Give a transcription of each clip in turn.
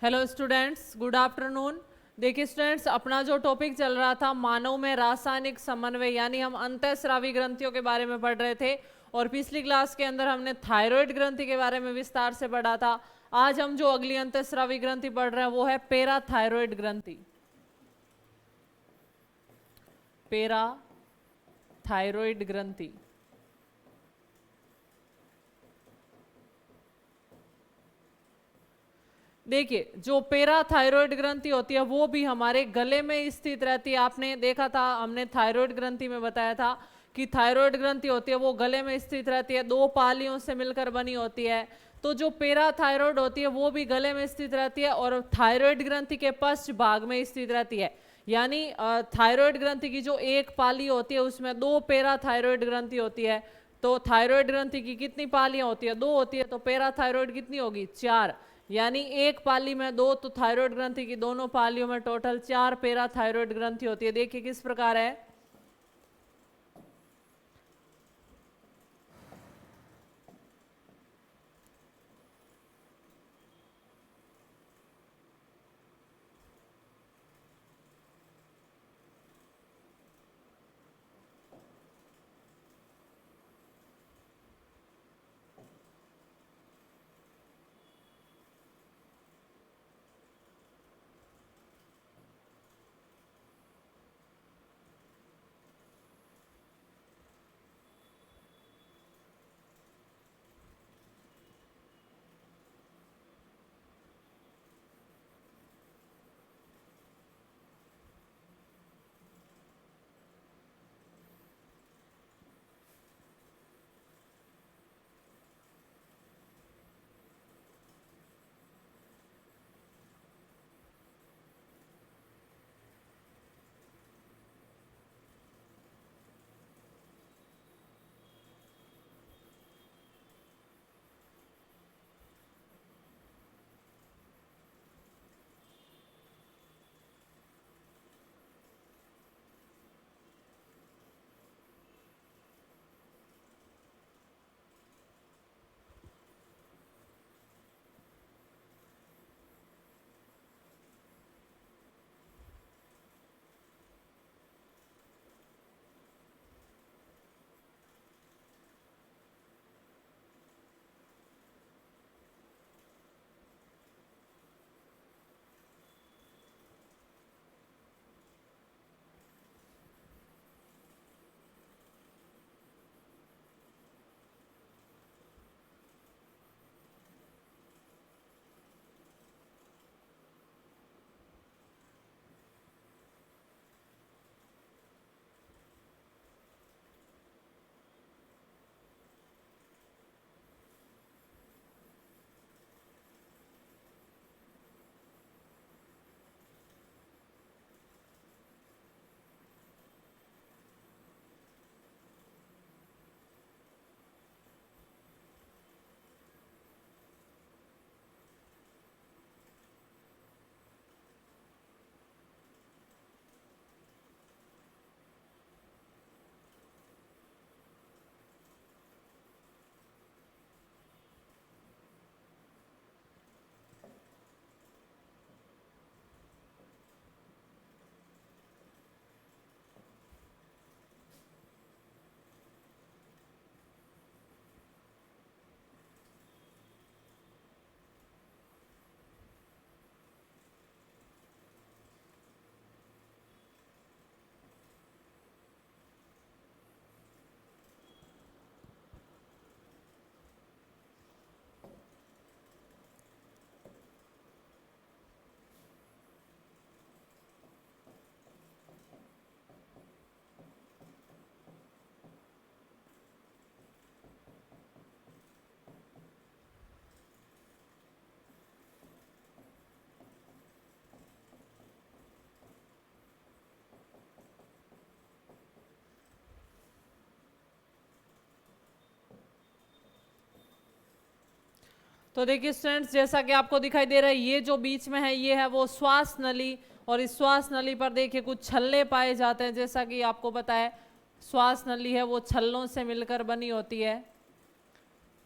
Hello students, good afternoon. देखिए students, अपना जो टॉपिक चल रहा था मानव में रासायनिक समन्वय, यानी हम अंतःस्रावी ग्रंथियों के बारे में पढ़ रहे थे और पिछली क्लास के अंदर हमने थायराइड ग्रंथि के बारे में विस्तार से पढ़ा था। आज हम जो अगली अंतःस्रावी ग्रंथि पढ़ रहे हैं वो है पैराथायरॉयड ग्रंथि। पैराथायरॉयड ग्रंथि। देखिए, जो पैराथायरॉयड ग्रंथि होती है वो भी हमारे गले में स्थित रहती है। आपने देखा था, हमने थायरॉयड ग्रंथि में बताया था कि थायरॉयड ग्रंथि होती है वो गले में स्थित रहती है, दो पालियों से मिलकर बनी होती है। तो जो पैराथायरॉयड होती है वो भी गले में स्थित रहती है और थायरॉयड ग्रंथि के पश्च भाग में स्थित रहती है। यानी थायरॉयड ग्रंथि की जो एक पाली होती है उसमें दो पैराथायरॉयड ग्रंथि होती है। तो थायरॉयड ग्रंथि की कितनी पालियां होती है? दो होती है। तो पैराथायरॉयड कितनी होगी? चार। यानी एक पाली में दो, तो थायरॉयड ग्रंथि की दोनों पालियों में टोटल चार पैराथायरॉयड ग्रंथि होती है। देखिए किस प्रकार है। तो देखिए स्टूडेंट्स, जैसा कि आपको दिखाई दे रहा है, ये जो बीच में है ये है वो श्वास नली। और इस श्वास नली पर देखिए कुछ छल्ले पाए जाते हैं। जैसा कि आपको पता है, श्वास नली है वो छल्लों से मिलकर बनी होती है।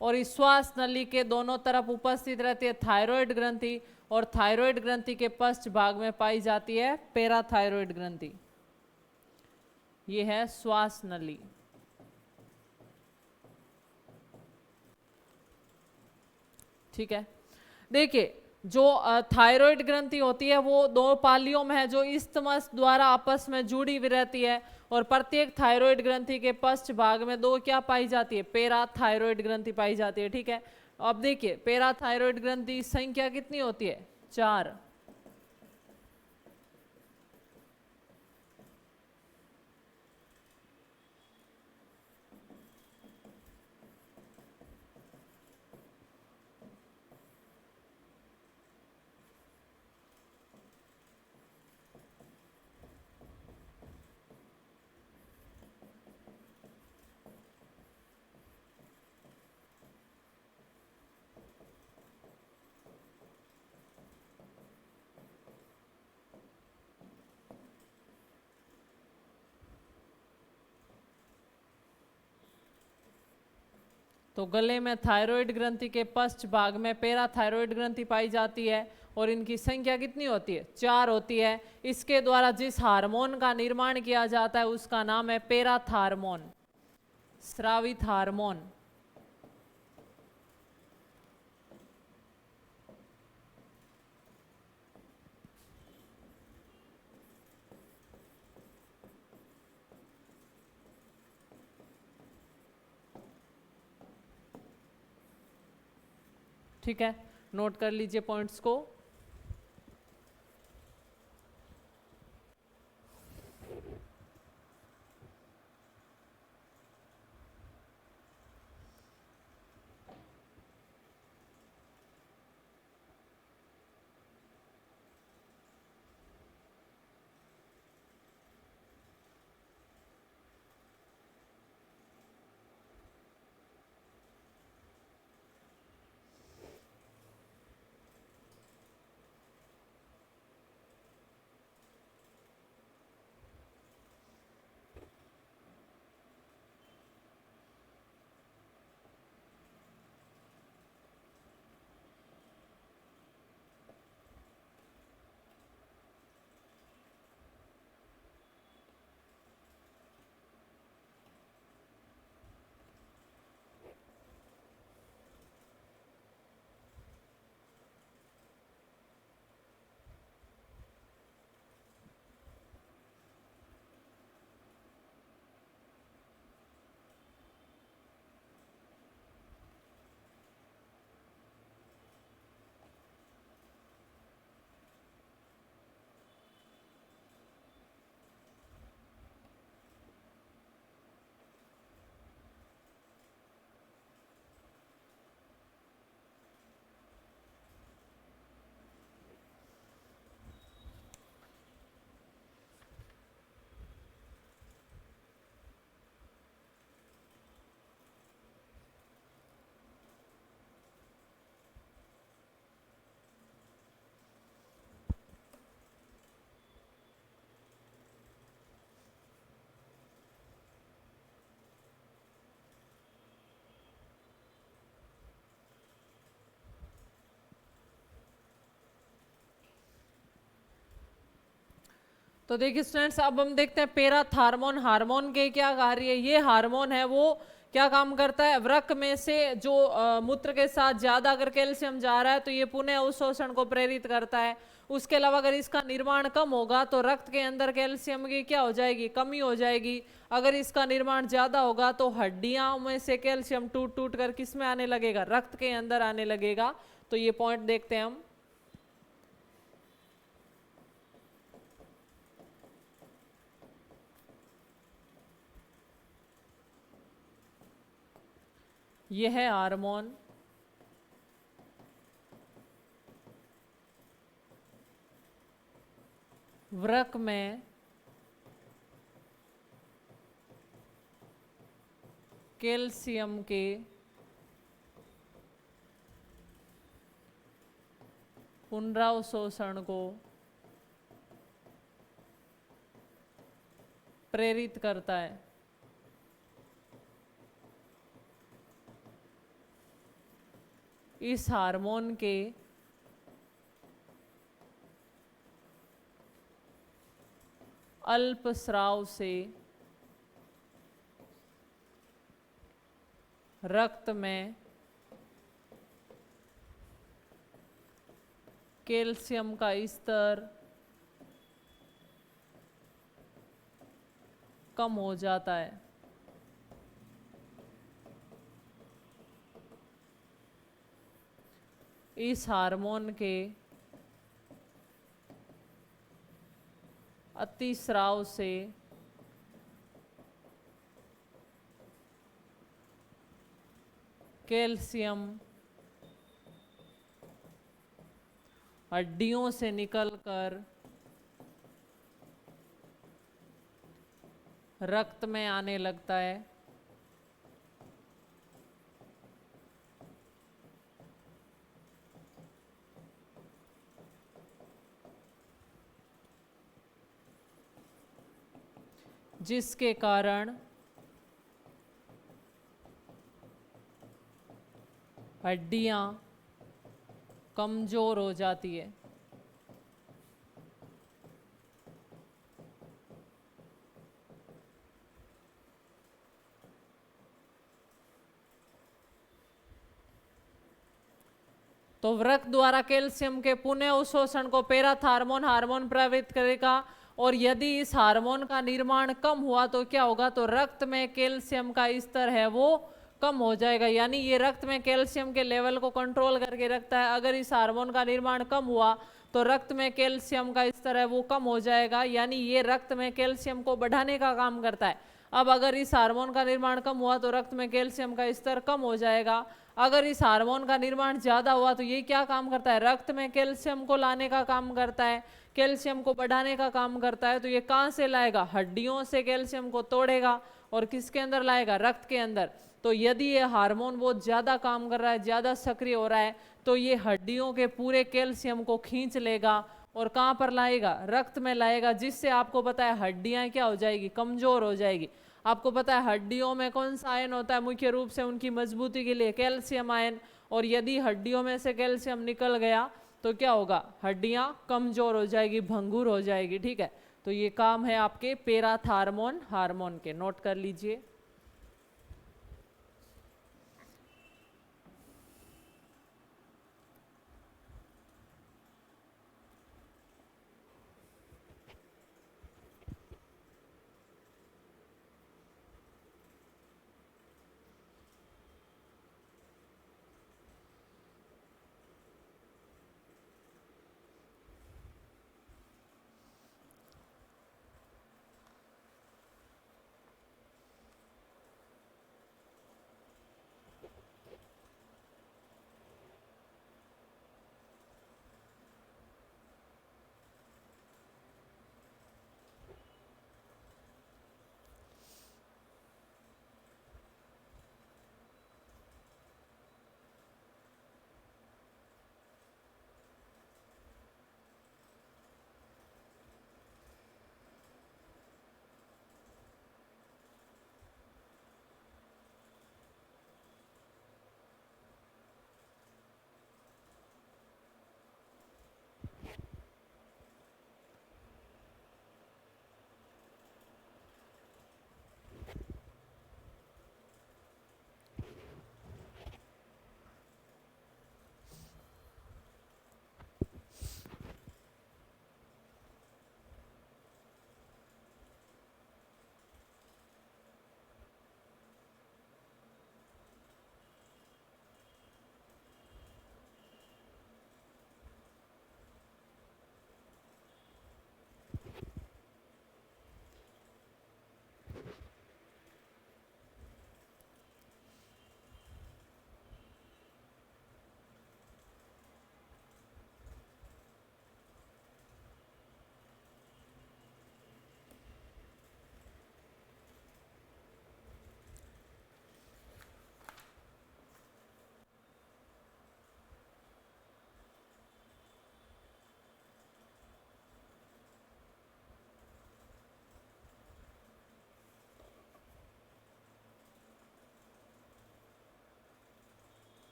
और इस श्वास नली के दोनों तरफ उपस्थित रहती है थायराइड ग्रंथि, और थायराइड ग्रंथि के पश्च भाग में पाई जाती है पैराथायराइड ग्रंथि। ये है श्वास नली। ठीक है, देखिए जो थायराइड ग्रंथि होती है वो दो पालियों में है जो इस्तमस द्वारा आपस में जुड़ी हुई रहती है, और प्रत्येक थायराइड ग्रंथि के पश्च भाग में दो क्या पाई जाती है, पैराथायराइड ग्रंथि पाई जाती है। ठीक है, अब देखिए पैराथायराइड ग्रंथि संख्या कितनी होती है, 4। तो गले में थायराइड ग्रंथि के पश्च भाग में पैराथायराइड ग्रंथि पाई जाती है, और इनकी संख्या कितनी होती है, 4 होती है। इसके द्वारा जिस हार्मोन का निर्माण किया जाता है उसका नाम है पैराथार्मोन, स्रावित हार्मोन। ठीक है, नोट कर लीजिए पॉइंट्स को। तो देखिए स्टूडेंट्स, अब हम देखते हैं पैराथार्मोन हार्मोन के क्या कार्य है। ये हार्मोन है वो क्या काम करता है, वृक्क में से जो मूत्र के साथ ज्यादा अगर कैल्शियम जा रहा है तो ये पुनः अवशोषण को प्रेरित करता है। उसके अलावा अगर इसका निर्माण कम होगा तो रक्त के अंदर कैल्शियम की क्या हो जाएगी, कमी हो जाएगी। अगर इसका निर्माण ज्यादा होगा तो हड्डियां में से कैल्शियम टूट टूट कर किस में आने लगेगा, रक्त के अंदर आने लगेगा। तो ये पॉइंट देखते हैं हम। यह है हार्मोन, वृक्क में कैल्शियम के पुनरावशोषण को प्रेरित करता है। इस हार्मोन के अल्प स्राव से रक्त में कैल्शियम का स्तर कम हो जाता है। इस हार्मोन के अतिस्राव से कैल्शियम हड्डियों से निकलकर रक्त में आने लगता है। जिसके कारण हड्डियां कमजोर हो जाती है। तो वृक्क द्वारा कैल्शियम के पुनः अवशोषण को पैराथार्मोन हार्मोन प्रभावित करेगा, और यदि इस हार्मोन का निर्माण कम हुआ तो क्या होगा, तो रक्त में कैल्शियम का स्तर है वो कम हो जाएगा। यानी ये रक्त में कैल्शियम के लेवल को कंट्रोल करके रखता है। अगर इस हार्मोन का निर्माण कम हुआ तो रक्त में कैल्शियम का स्तर है वो कम हो जाएगा, यानी ये रक्त में कैल्शियम को बढ़ाने का काम करता है। अब अगर इस हार्मोन का निर्माण कम हुआ तो रक्त में कैल्शियम का स्तर कम हो जाएगा। अगर इस हार्मोन का निर्माण ज़्यादा हुआ तो ये क्या काम करता है, रक्त में कैल्शियम को लाने का काम करता है, कैल्शियम को बढ़ाने का काम करता है। तो ये कहाँ से लाएगा, हड्डियों से कैल्शियम को तोड़ेगा और किसके अंदर लाएगा, रक्त के अंदर। तो यदि ये हार्मोन बहुत ज़्यादा काम कर रहा है, ज़्यादा सक्रिय हो रहा है, तो ये हड्डियों के पूरे कैल्शियम को खींच लेगा और कहाँ पर लाएगा, रक्त में लाएगा, जिससे आपको पता है हड्डियाँ क्या हो जाएगी, कमज़ोर हो जाएगी। आपको पता है हड्डियों में कौन सा आयन होता है मुख्य रूप से उनकी मजबूती के लिए, कैल्शियम आयन। और यदि हड्डियों में से कैल्शियम निकल गया तो क्या होगा, हड्डियां कमजोर हो जाएगी, भंगुर हो जाएगी। ठीक है, तो ये काम है आपके पैराथार्मोन हार्मोन के, नोट कर लीजिए।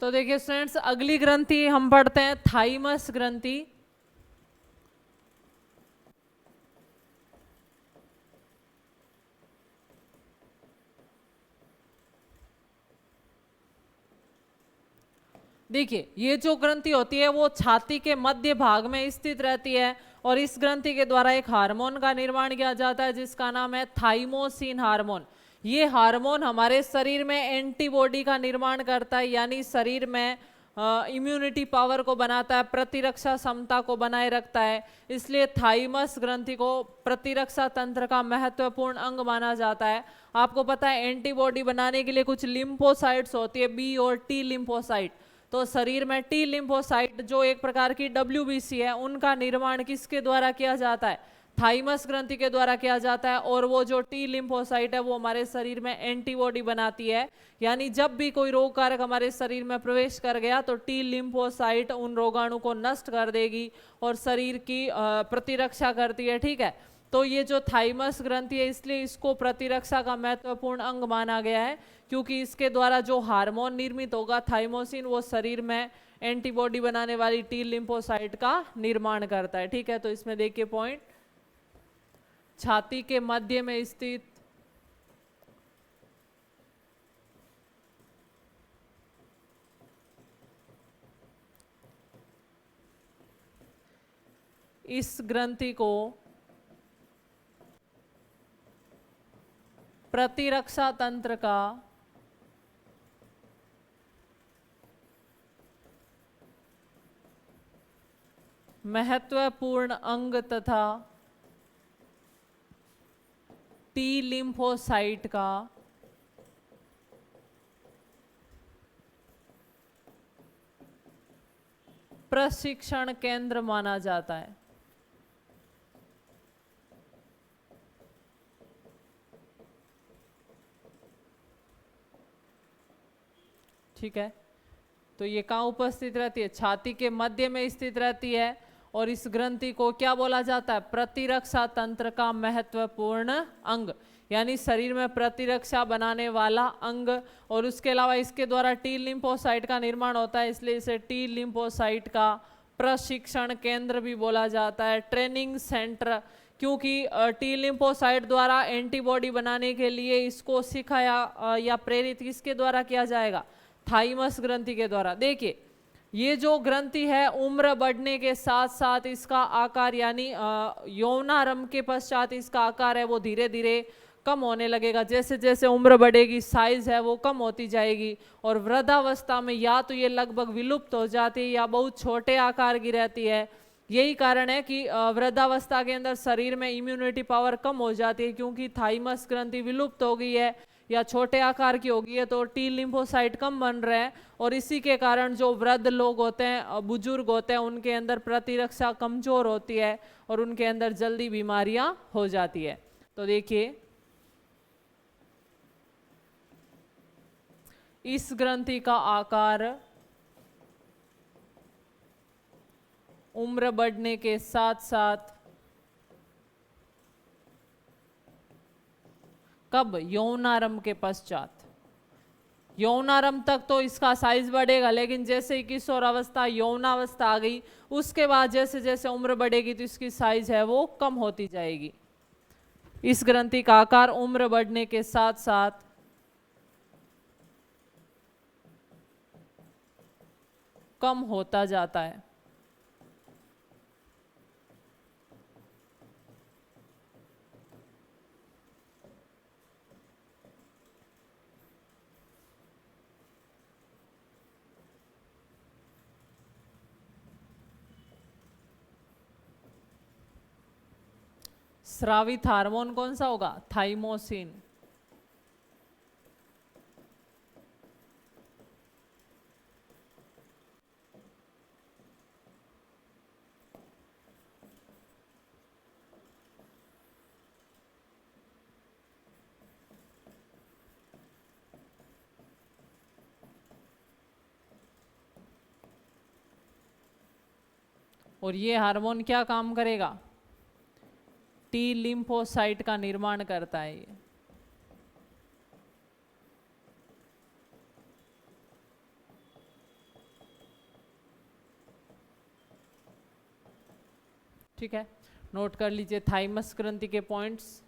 तो देखिए स्टूडेंट्स, अगली ग्रंथि हम पढ़ते हैं थाइमस ग्रंथि। देखिए ये जो ग्रंथि होती है वो छाती के मध्य भाग में स्थित रहती है और इस ग्रंथि के द्वारा एक हार्मोन का निर्माण किया जाता है जिसका नाम है थाइमोसिन हार्मोन। ये हार्मोन हमारे शरीर में एंटीबॉडी का निर्माण करता है, यानी शरीर में इम्यूनिटी पावर को बनाता है, प्रतिरक्षा क्षमता को बनाए रखता है। इसलिए थाइमस ग्रंथि को प्रतिरक्षा तंत्र का महत्वपूर्ण अंग माना जाता है। आपको पता है एंटीबॉडी बनाने के लिए कुछ लिम्फोसाइट्स होती है, बी और टी लिम्फोसाइट। तो शरीर में टी लिम्फोसाइट जो एक प्रकार की WBC है, उनका निर्माण किसके द्वारा किया जाता है? थाइमस ग्रंथि के द्वारा किया जाता है। और वो जो टी लिम्फोसाइट है वो हमारे शरीर में एंटीबॉडी बनाती है, यानी जब भी कोई रोग कारक हमारे शरीर में प्रवेश कर गया तो टी लिम्फोसाइट उन रोगाणु को नष्ट कर देगी और शरीर की प्रतिरक्षा करती है। ठीक है, तो ये जो थाइमस ग्रंथि है इसलिए इसको प्रतिरक्षा का महत्वपूर्ण अंग माना गया है, क्योंकि इसके द्वारा जो हार्मोन निर्मित होगा थाइमोसिन, वो शरीर में एंटीबॉडी बनाने वाली टी लिम्फोसाइट का निर्माण करता है। ठीक है, तो इसमें देखिए पॉइंट, छाती के मध्य में स्थित इस ग्रंथि को प्रतिरक्षा तंत्र का महत्वपूर्ण अंग तथा टी लिम्फोसाइट का प्रशिक्षण केंद्र माना जाता है। ठीक है, तो ये कहाँ उपस्थित रहती है? छाती के मध्य में स्थित रहती है और इस ग्रंथि को क्या बोला जाता है? प्रतिरक्षा तंत्र का महत्वपूर्ण अंग, यानी शरीर में प्रतिरक्षा बनाने वाला अंग। और उसके अलावा इसके द्वारा टी लिम्फोसाइट का निर्माण होता है, इसलिए इसे टी लिम्फोसाइट का प्रशिक्षण केंद्र भी बोला जाता है, ट्रेनिंग सेंटर। क्योंकि टी लिम्फोसाइट द्वारा एंटीबॉडी बनाने के लिए इसको सिखाया या प्रेरित किसके द्वारा किया जाएगा? थाइमस ग्रंथि के द्वारा। देखिए ये जो ग्रंथि है उम्र बढ़ने के साथ साथ इसका आकार, यानी यौनारंभ के पश्चात इसका आकार है वो धीरे धीरे कम होने लगेगा। जैसे जैसे उम्र बढ़ेगी साइज है वो कम होती जाएगी और वृद्धावस्था में या तो ये लगभग विलुप्त हो जाती है या बहुत छोटे आकार की रहती है। यही कारण है कि वृद्धावस्था के अंदर शरीर में इम्यूनिटी पावर कम हो जाती है, क्योंकि थाइमस ग्रंथि विलुप्त हो गई है या छोटे आकार की होगी है, तो टी लिम्फोसाइट कम बन रहे हैं और इसी के कारण जो वृद्ध लोग होते हैं, बुजुर्ग होते हैं, उनके अंदर प्रतिरक्षा कमजोर होती है और उनके अंदर जल्दी बीमारियां हो जाती है। तो देखिए इस ग्रंथि का आकार उम्र बढ़ने के साथ साथ कब? यौनारंभ के पश्चात। यौनारंभ तक तो इसका साइज बढ़ेगा, लेकिन जैसे ही किशोरावस्था यौनावस्था आ गई उसके बाद जैसे जैसे उम्र बढ़ेगी तो इसकी साइज है वो कम होती जाएगी। इस ग्रंथि का आकार उम्र बढ़ने के साथ साथ कम होता जाता है। स्रावित हार्मोन कौन सा होगा? थाइमोसिन। और ये हार्मोन क्या काम करेगा? टी लिम्फोसाइट का निर्माण करता है ये। ठीक है, नोट कर लीजिए थाइमस ग्रंथि के पॉइंट्स।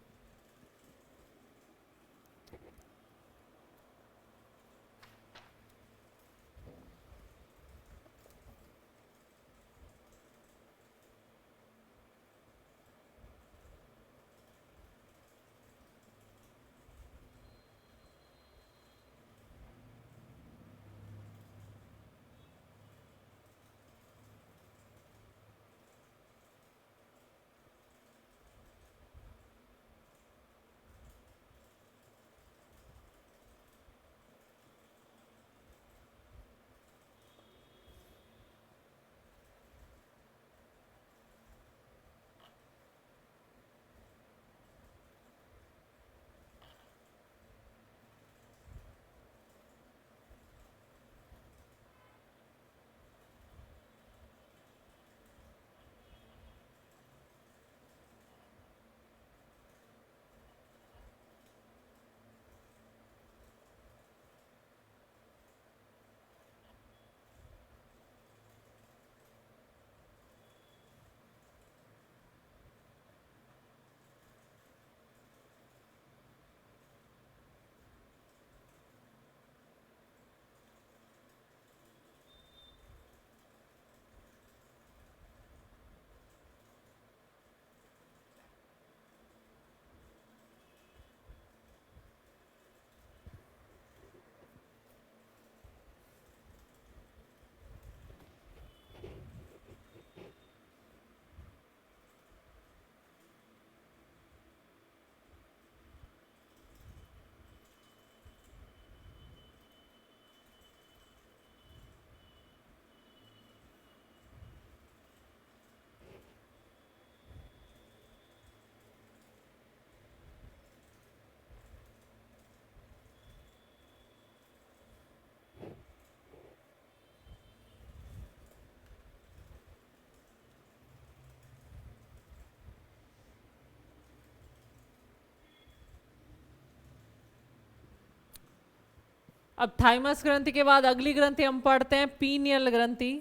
अब थाइमस ग्रंथि के बाद अगली ग्रंथि हम पढ़ते हैं पीनियल ग्रंथि।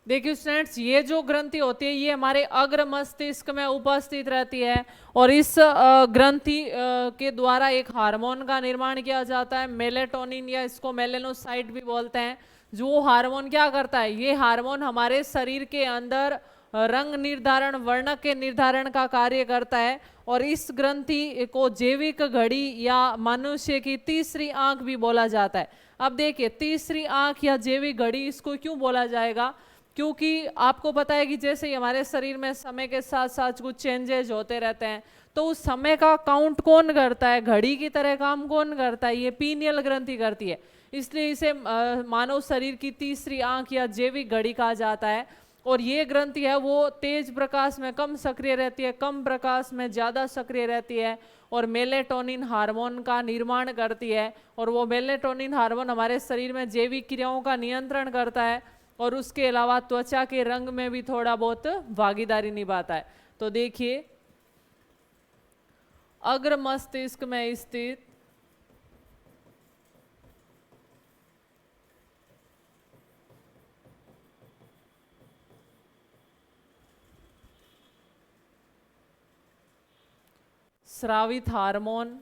देखिए स्टूडेंट्स, ये जो ग्रंथि होती है ये हमारे अग्र मस्तिष्क में उपस्थित रहती है और इस ग्रंथि के द्वारा एक हार्मोन का निर्माण किया जाता है, मेलेटोनिन, या इसको मेलेनोसाइट भी बोलते हैं। जो हार्मोन क्या करता है, ये हार्मोन हमारे शरीर के अंदर रंग निर्धारण, वर्ण के निर्धारण का कार्य करता है। और इस ग्रंथि को जैविक घड़ी या मनुष्य की तीसरी आंख भी बोला जाता है। अब देखिए, तीसरी आंख या जैविक घड़ी इसको क्यों बोला जाएगा, क्योंकि आपको पता है कि जैसे ही हमारे शरीर में समय के साथ साथ कुछ चेंजेस होते रहते हैं, तो उस समय का काउंट कौन करता है, घड़ी की तरह काम कौन करता है, ये पीनियल ग्रंथि करती है। इसलिए इसे मानव शरीर की तीसरी आंख या जैविक घड़ी कहा जाता है। और ये ग्रंथि है वो तेज प्रकाश में कम सक्रिय रहती है, कम प्रकाश में ज़्यादा सक्रिय रहती है और मेलेटोनिन हार्मोन का निर्माण करती है। और वो मेलेटोनिन हार्मोन हमारे शरीर में जैविक क्रियाओं का नियंत्रण करता है और उसके अलावा त्वचा के रंग में भी थोड़ा बहुत भागीदारी निभाता है। तो देखिए, अग्र मस्तिष्क में स्थित स्रावित हार्मोन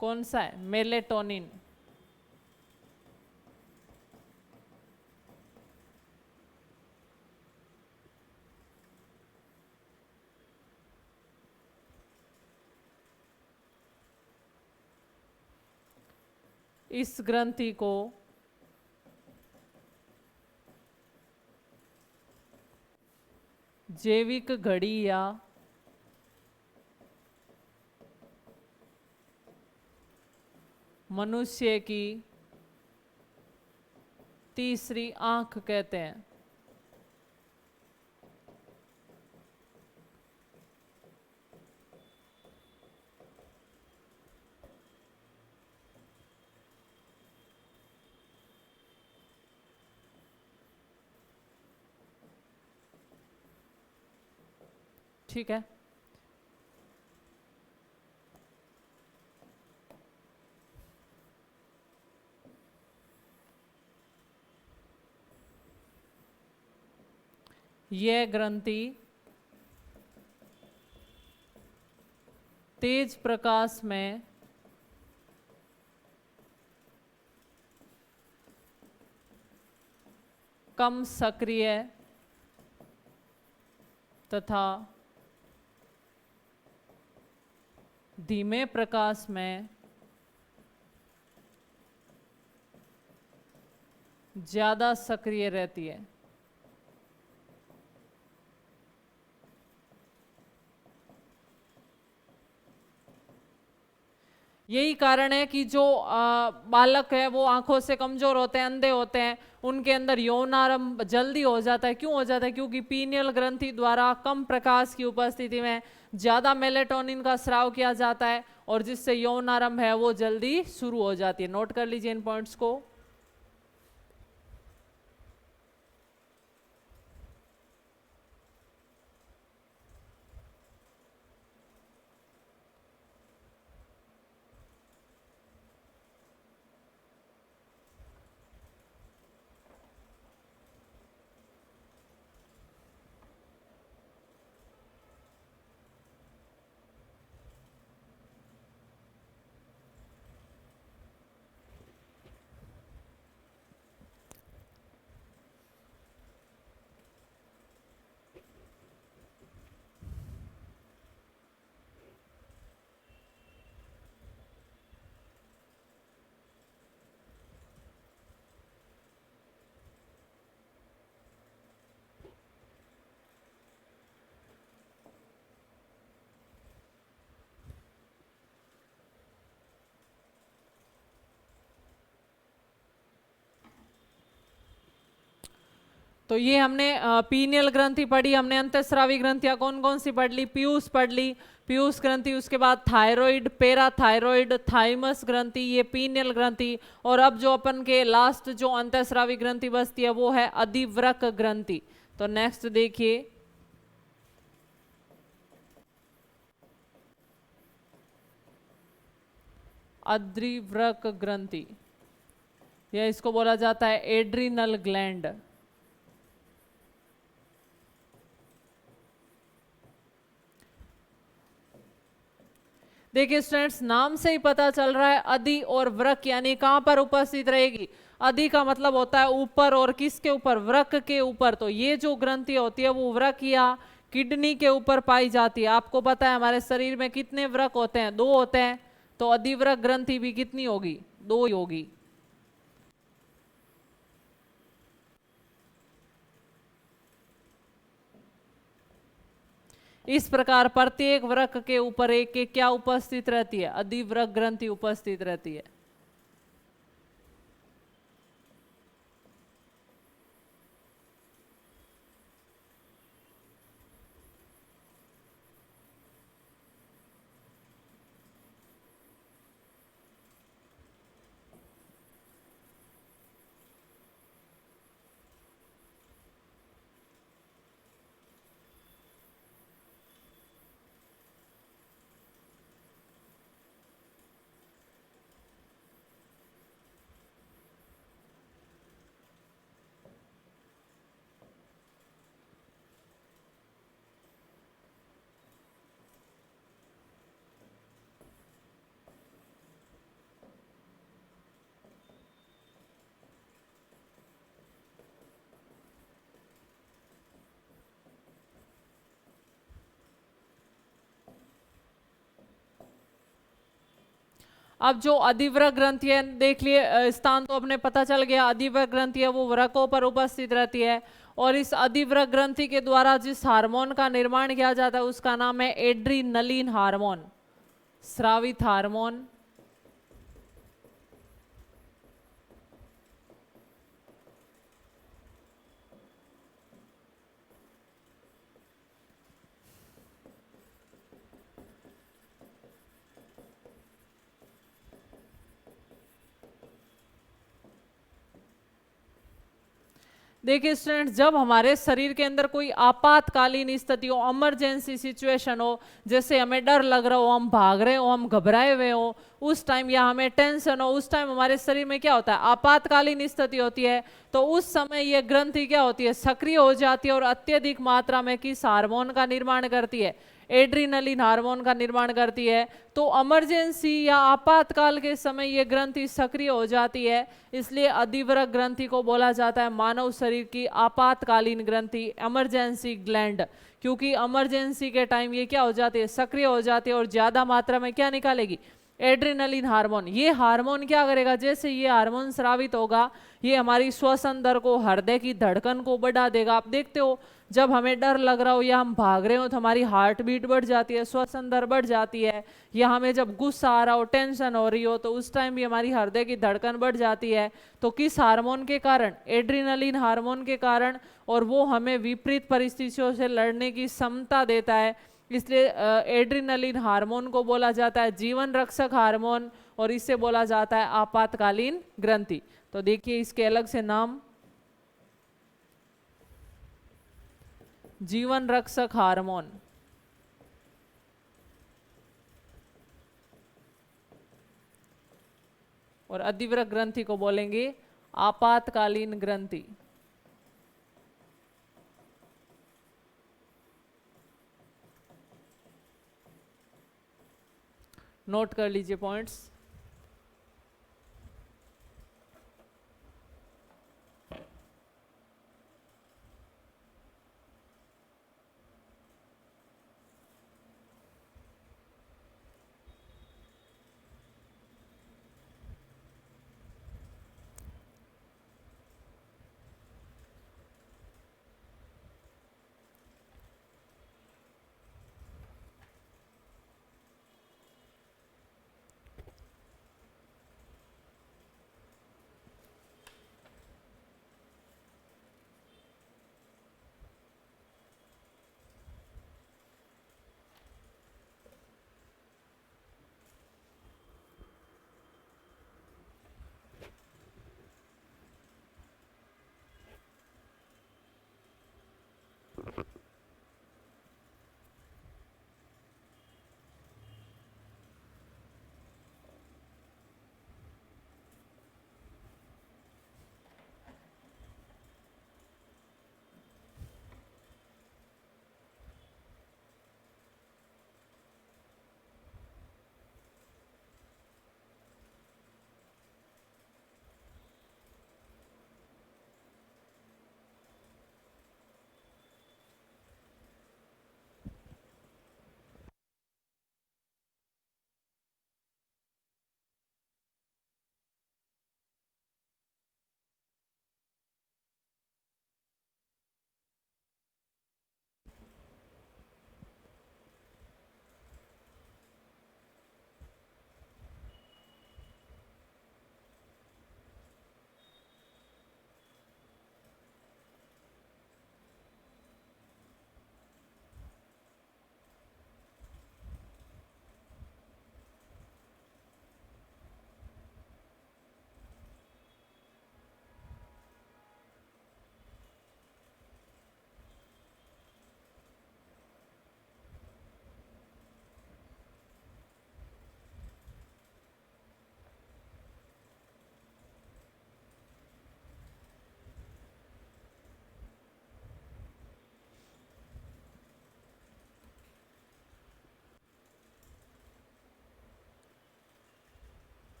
कौन सा है, मेलेटोनिन। इस ग्रंथि को जैविक घड़ी या मनुष्य की तीसरी आंख कहते हैं। ठीक है। यह ग्रंथि तेज प्रकाश में कम सक्रिय तथा धीमे प्रकाश में ज्यादा सक्रिय रहती है। यही कारण है कि जो बालक है वो आंखों से कमजोर होते हैं, अंधे होते हैं, उनके अंदर यौनारंभ जल्दी हो जाता है। क्यों हो जाता है? क्योंकि पीनियल ग्रंथि द्वारा कम प्रकाश की उपस्थिति में ज्यादा मेलेटोनिन का स्राव किया जाता है और जिससे यौनारंभ है वो जल्दी शुरू हो जाती है। नोट कर लीजिए इन पॉइंट्स को। तो ये हमने पीनियल ग्रंथि पढ़ी, हमने अंतःस्रावी ग्रंथियां कौन कौन सी पढ़ ली? पीयूष पढ़ ली, पीयूष ग्रंथि, उसके बाद थायराइड, पैराथायराइड, थाइमस ग्रंथि, ये पीनियल ग्रंथि। और अब जो अपन के लास्ट जो अंतःस्रावी ग्रंथि बचती है वो है अधिवृक्क ग्रंथि। तो नेक्स्ट देखिए, अधिवृक्क ग्रंथि, या इसको बोला जाता है एड्रिनल ग्लैंड। देखिए स्टूडेंट्स, नाम से ही पता चल रहा है अधि और वृक्क यानी कहां पर उपस्थित रहेगी। अधि का मतलब होता है ऊपर, और किसके ऊपर? वृक्क के ऊपर। तो ये जो ग्रंथि होती है वो वृक्क या किडनी के ऊपर पाई जाती है। आपको पता है हमारे शरीर में कितने वृक्क होते हैं? 2 होते हैं। तो अधिवृक्क ग्रंथि भी कितनी होगी? 2 ही होगी। इस प्रकार प्रत्येक वृक्क के ऊपर एक एक क्या उपस्थित रहती है? अधिवृक्क ग्रंथि उपस्थित रहती है। अब जो अधिवृक्क ग्रंथि है, देख लिए स्थान तो अपने पता चल गया। अधिवृक्क ग्रंथि है वो वृक्कों पर उपस्थित रहती है, और इस अधिवृक्क ग्रंथि के द्वारा जिस हार्मोन का निर्माण किया जाता है उसका नाम है एड्रीनलिन हार्मोन, स्रावित हार्मोन। देखिए स्टूडेंट्स, जब हमारे शरीर के अंदर कोई आपातकालीन स्थिति हो, इमरजेंसी सिचुएशन हो, जैसे हमें डर लग रहा हो, हम भाग रहे हो, हम घबराए हुए हो उस टाइम, या हमें टेंशन हो उस टाइम, हमारे शरीर में क्या होता है, आपातकालीन स्थिति होती है। तो उस समय ये ग्रंथि क्या होती है, सक्रिय हो जाती है और अत्यधिक मात्रा में किस हार्मोन का निर्माण करती है, एड्रीनलिन हार्मोन का निर्माण करती है। तो इमरजेंसी या आपातकाल के समय ये ग्रंथि सक्रिय हो जाती है, इसलिए अधिवृक्क ग्रंथि को बोला जाता है मानव शरीर की आपातकालीन ग्रंथि, इमरजेंसी ग्लैंड। क्योंकि इमरजेंसी के टाइम ये क्या हो जाती है, सक्रिय हो जाती है और ज्यादा मात्रा में क्या निकालेगी, एड्रेनलिन हार्मोन। ये हार्मोन क्या करेगा, जैसे ये हार्मोन स्रावित होगा, ये हमारी श्वसन दर को, हृदय की धड़कन को बढ़ा देगा। आप देखते हो जब हमें डर लग रहा हो या हम भाग रहे हो तो हमारी हार्ट बीट बढ़ जाती है, श्वसन दर बढ़ जाती है। या हमें जब गुस्सा आ रहा हो, टेंशन हो रही हो, तो उस टाइम भी हमारी हृदय की धड़कन बढ़ जाती है। तो किस हार्मोन के कारण, एड्रेनलिन हार्मोन के कारण, और वो हमें विपरीत परिस्थितियों से लड़ने की क्षमता देता है। इसलिए एड्रेनलिन हार्मोन को बोला जाता है जीवन रक्षक हार्मोन, और इससे बोला जाता है आपातकालीन ग्रंथि। तो देखिए इसके अलग से नाम, जीवन रक्षक हार्मोन। और अधिवृक्क ग्रंथि को बोलेंगे आपातकालीन ग्रंथि। नोट कर लीजिए पॉइंट्स।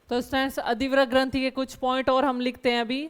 तो स्टूडेंट्स, अधिवृक्क ग्रंथि के कुछ पॉइंट और हम लिखते हैं अभी।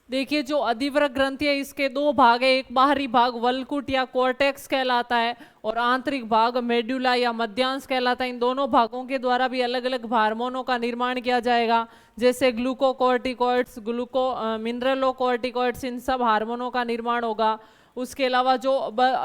देखिए जो अधिवृक्क ग्रंथि है इसके दो भाग है, एक बाहरी भाग वल्कुट या कोर्टेक्स कहलाता है और आंतरिक भाग मेडुला या मध्यांश कहलाता है। इन दोनों भागों के द्वारा भी अलग अलग हार्मोनों का निर्माण किया जाएगा, जैसे ग्लूकोकॉर्टिकॉइड्स, मिनरलोकॉर्टिकॉइड्स, इन सब हार्मोनों का निर्माण होगा। उसके अलावा जो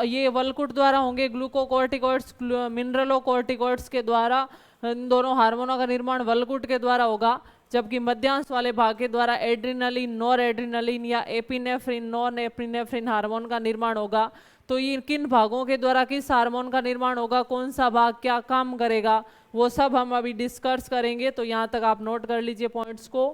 ये वल्कुट द्वारा होंगे ग्लूकोकॉर्टिकॉइड्स, मिनरलोकॉर्टिकॉइड्स के द्वारा, इन दोनों हार्मोनों का निर्माण वल्कुट के द्वारा होगा। जबकि मध्यांश वाले भाग के द्वारा एड्रिनलिन, नॉर एड्रिनलिन या एपिनेफ्रिन, नॉन एपिनेफ्रिन हार्मोन का निर्माण होगा। तो ये किन भागों के द्वारा किस हार्मोन का निर्माण होगा, कौन सा भाग क्या काम करेगा, वो सब हम अभी डिस्कस करेंगे। तो यहाँ तक आप नोट कर लीजिए पॉइंट्स को।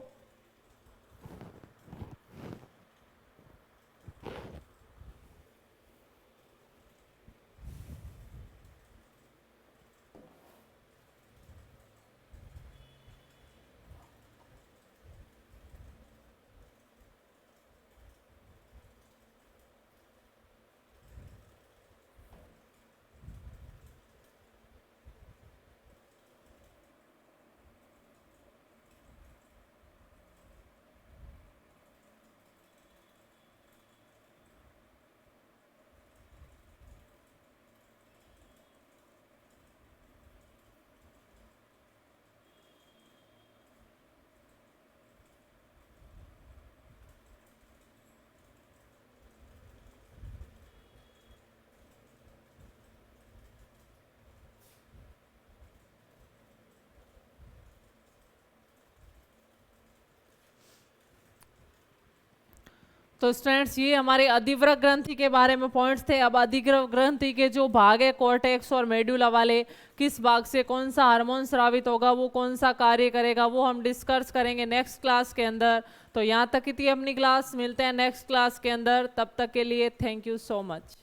तो स्टूडेंट्स ये हमारे अधिवृक्क ग्रंथि के बारे में पॉइंट्स थे। अब अधिवृक्क ग्रंथि के जो भाग है कोर्टेक्स और मेडुला वाले, किस भाग से कौन सा हार्मोन स्रावित होगा, वो कौन सा कार्य करेगा, वो हम डिस्कस करेंगे नेक्स्ट क्लास के अंदर। तो यहाँ तक की थी अपनी क्लास, मिलते हैं नेक्स्ट क्लास के अंदर, तब तक के लिए थैंक यू सो मच।